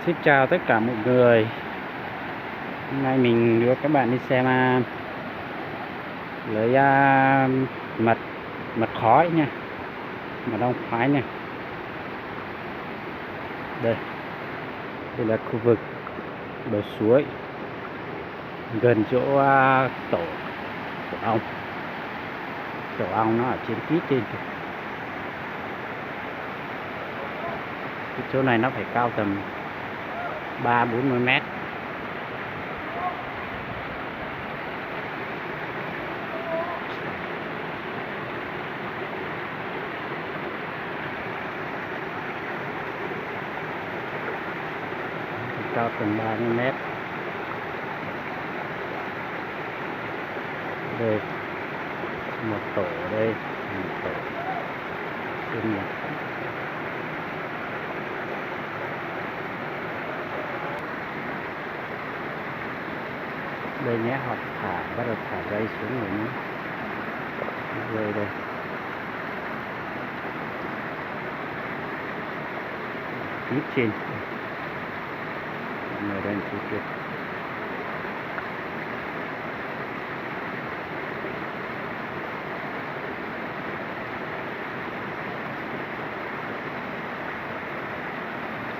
Xin chào tất cả mọi người. Hôm nay mình đưa các bạn đi xem lấy mật mật khói nha, mật ong khói nha. Đây là khu vực bờ suối gần chỗ tổ ong. Tổ ong nó ở trên tít trên kìa. Cái chỗ này nó phải cao tầm 30-40 mét. Cao tầm 30 mét. Đây một tổ, đây một tổ xinh nhỉ. Đây nhé, họ bắt đầu thả dây xuống rồi nhé. Dây đây. Tít trên. Mọi người đang tít trên.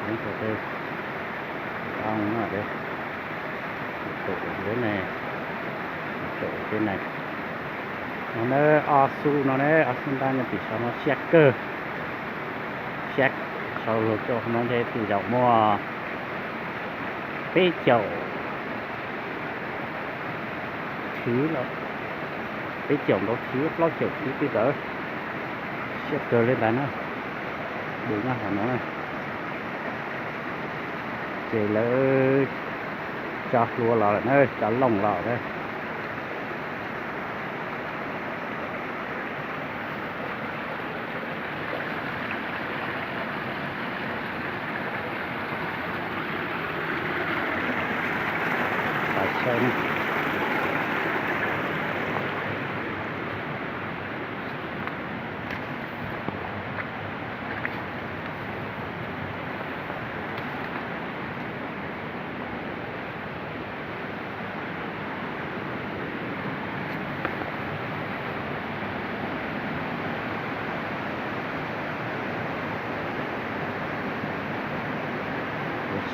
Đấy, ở đây. Ong nó ở đây. Tổ ở dưới này, tổ ở trên này. Nó su nó ta nhận tỷ số nó check sau rồi cho nó thế từ dòng mua cái chậu thứ là cái chậu nó thứ lo chậu thứ cái cỡ checker lên đánh nó đúng là nó này chỉ là cho lúa lò này cho lồng lò đây. Sơn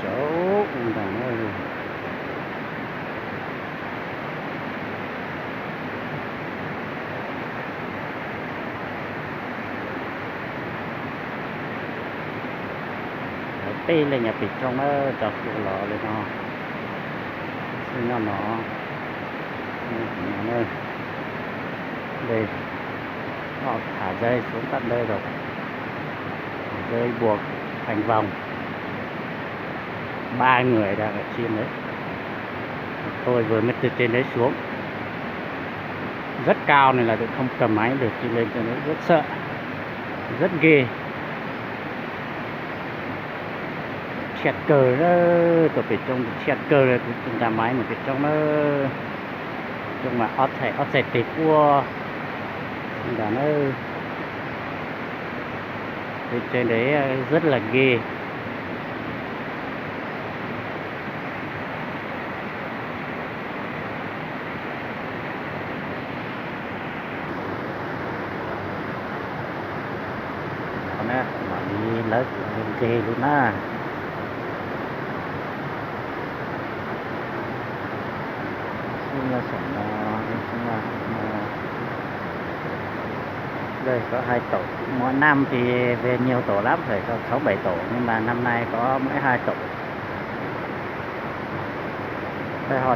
số đàn ơi. Tê là nhà vịt trong nó chọc lọ lên nó xin nó ơi. Đây họ thả dây xuống tận đây rồi, dây buộc thành vòng, 3 người đang ở trên đấy. Tôi vừa mới từ trên đấy xuống, rất cao này là tôi không cầm máy được, đi lên trên đấy rất sợ, rất ghê. Chẹt cờ đó, tôi phải trong chẹt cờ là chúng ta máy mà phải trong nó trong mà ót thẻ tịch của chúng ta nó trên đấy rất là ghê. Còn á mà đi lớn ghê luôn á. Đây có 2 tổ, mỗi năm thì về nhiều tổ lắm, phải có 6-7 tổ, nhưng mà năm nay có mỗi 2 tổ. Đây họ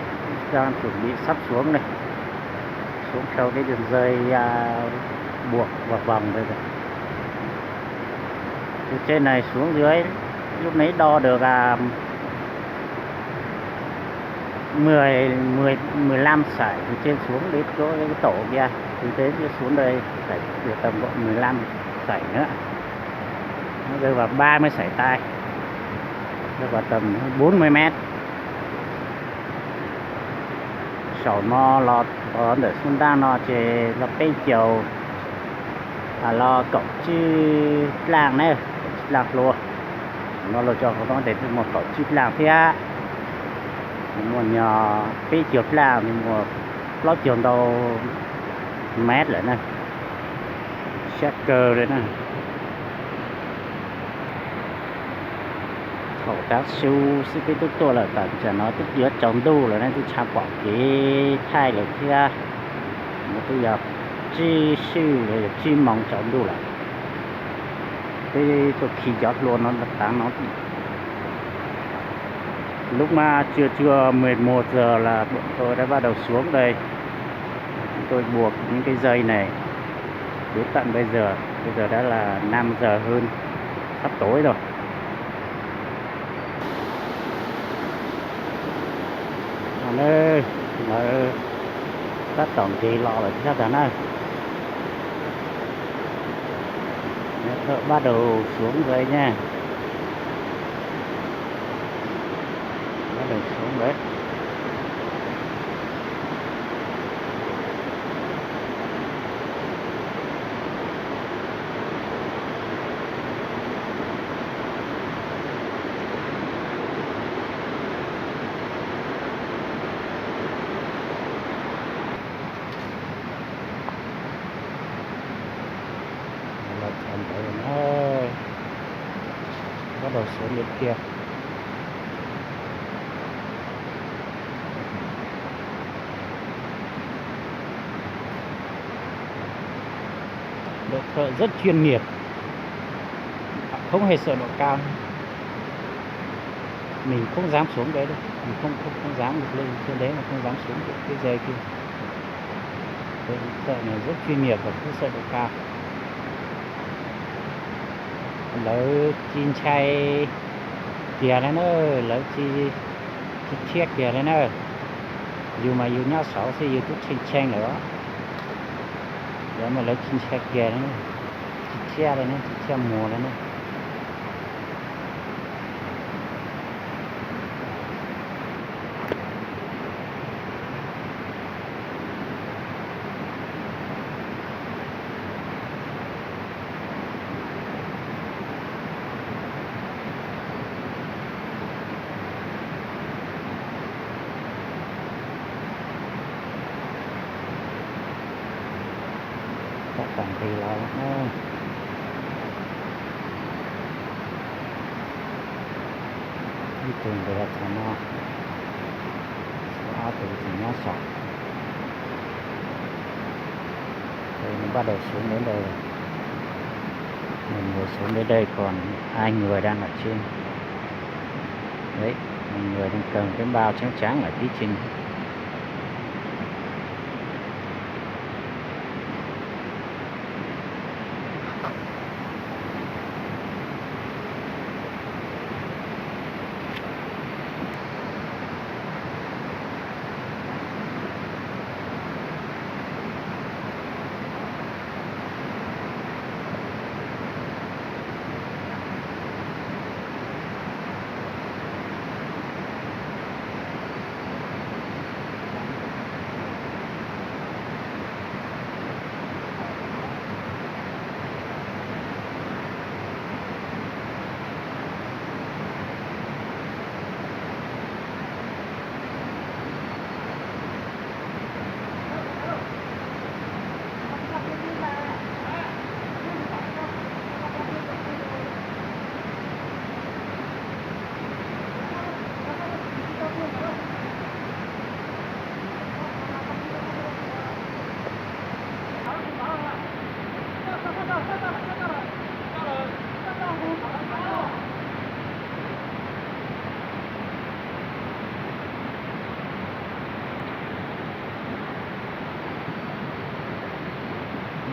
đang chuẩn bị sắp xuống này, xuống theo cái đường dây buộc vào vòng đây rồi. Từ trên này xuống dưới lúc nãy đo được 15 sải từ trên xuống đến chỗ cái tổ kia, từ thế xuống đây phải được tầm gọi 15 sải nữa, nó rơi vào 30 sải tay, rơi vào tầm 40 mét. Sổ nó lọt ở để xuống đang nó chỉ là cây chiều lo cổng chứ làng này, làng lùa nó là cho nó để một tổ chức làm phía một nhà cái chiều làm một lót trường đầu mét lại nè checker đấy nè khẩu tác siêu siêu cái tốt tôi là tận cho nó tức giữa chống đu là nên tôi chạm bỏ cái thay lại kia một tôi giờ chi siêu là chi mong chống đu lại cái tôi khi giọt luôn nó tán nó lúc mà chưa 11 giờ là bọn tôi đã bắt đầu xuống đây. Tôi buộc những cái dây này đến tận bây giờ đã là 5 giờ hơn, sắp tối rồi. Nó tất tổng kỳ lọ là chắc chắn ơi. Bắt đầu xuống rồi nha. Bắt đầu xuống đấy. Bắt đầu xuống bên kia. Đội thợ rất chuyên nghiệp, không hề sợ độ cao. Mình không dám xuống đấy đâu, mình không dám được lên trên đấy mà không dám xuống cái dây kia. Đội thợ này rất chuyên nghiệp và không sợ độ cao. Lỡ chín chay kìa đấy nữa, lỡ chi chiếc kìa đấy nữa. Dù mà dù nhau sáu thì dù chút chanh nữa. Để mà lỡ chín chay kìa đấy nữa. Chiếc đấy nữa, chiếc mùa đấy nữa. Các bạn thì là đi từng về là thằng nó áo từ thì nó sọc. Rồi nó bắt đầu xuống đến đây rồi. Mình ngồi xuống đến đây còn 2 người đang ở trên. Đấy, một người đang cầm cái bao trắng trắng ở phía trên.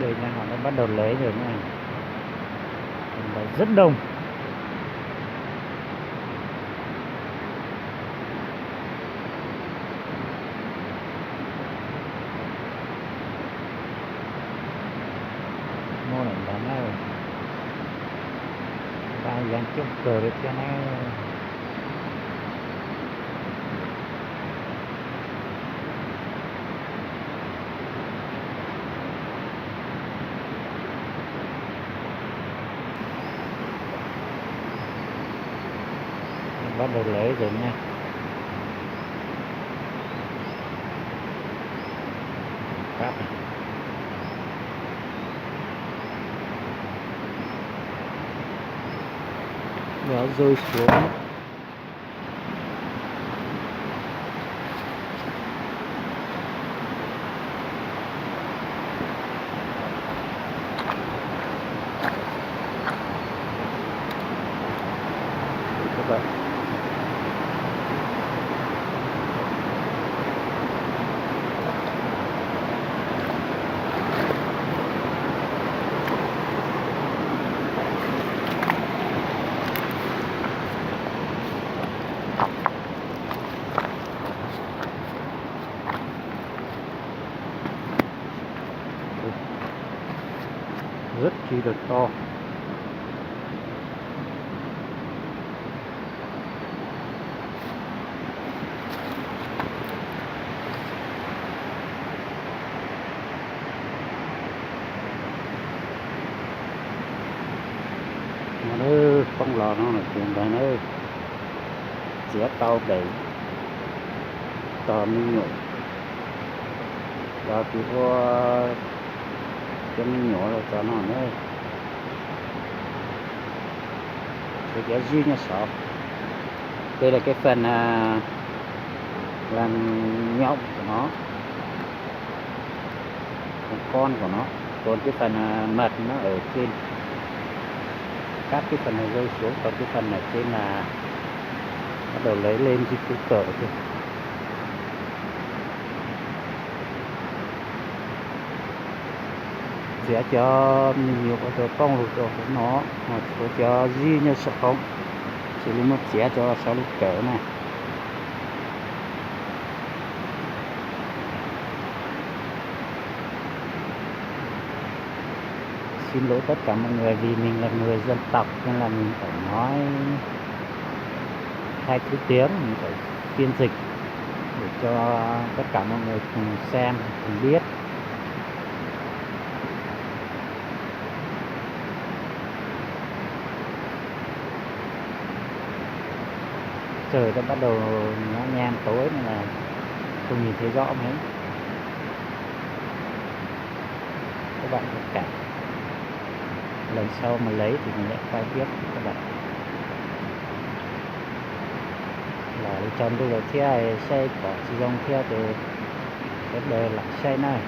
Đây là họ đã bắt đầu lấy rồi nha. Rất đông. Mua này là nó ta dán chút cờ được cho nó bắt đầu lấy rồi nha. Cáp này. Nó rơi xuống. Các bạn. Rất chi là to. Nó không lò nó là chuyện đây nó sẽ tao đầy to mình nhổ và chỉ có cho mình nhổ rồi cho nó nữa cái duy nhất sợ đây là cái phần làm nhộng của nó, con của nó, còn cái phần mật nó ở trên, các cái phần này rơi xuống, còn cái phần này trên là bắt đầu lấy lên cái cỡ thôi. Sẽ cho nhiều cái con lụt của nó, một số cho duy như sợ không, chỉ lúc một sẽ cho 6 lít cỡ này. Xin lỗi tất cả mọi người vì mình là người dân tộc nên là mình phải nói hai thứ tiếng, mình phải phiên dịch để cho tất cả mọi người cùng xem, cùng biết. Trời đã bắt đầu nó nhem tối nên là không nhìn thấy rõ mấy. Các bạn tất cả lần sau mà lấy thì mình lại quay tiếp các bạn. Là đi chọn tôi là theo xe có chỉ dòng theo từ cái đời là xe này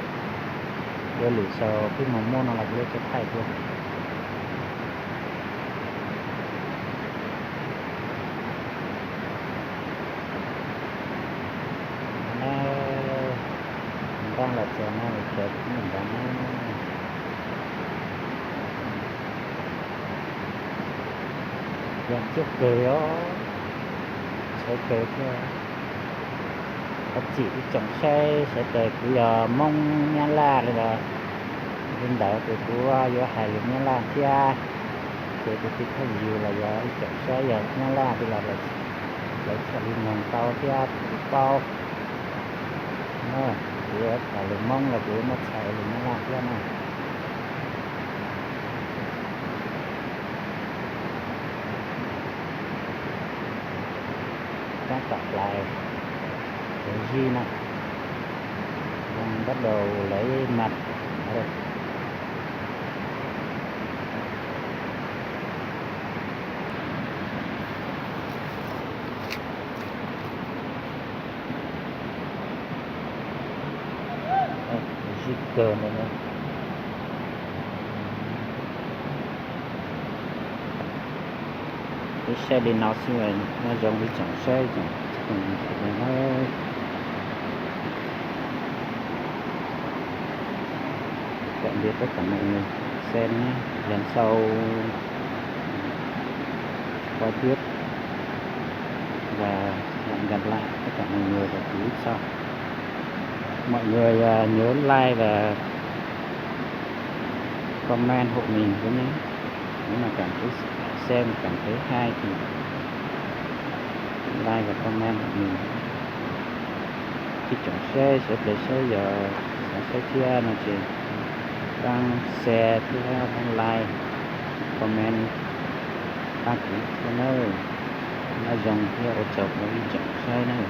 đưa lì sau khi mà mua nó là đưa cho thầy luôn. Đang là chờ nó để chờ mình đang dàn chiếc cười đó sẽ cười theo các chị chồng xe sẽ tới bây giờ mong nha la rồi là bên đảo từ của giữa hai lượng nha la kia thì tôi thấy nhiều là giờ chồng xe giờ nha la thì là lấy xe đi ngồi tàu kia tàu nó thì ở lượng mong là của một xe lượng nha la kia này. Đang tập lại cái G này, đang bắt đầu lấy mặt đây. G cờ này nữa. Cái xe đi nào xíu này nó giống với chẳng xe chẳng nó tạm biệt tất cả mọi người xem nhé, lần sau qua tiếp và hẹn gặp lại tất cả mọi người vào clip sau. Mọi người nhớ like và comment hộ mình với nhé. Nếu mà cảm thấy xem cảm thấy hay thì like và comment hộ mình. Khi chọn xe sẽ để xe giờ sẽ chia là chị đăng xe thứ hai like comment đăng ký channel là dòng theo chọc nó đi chậm sai này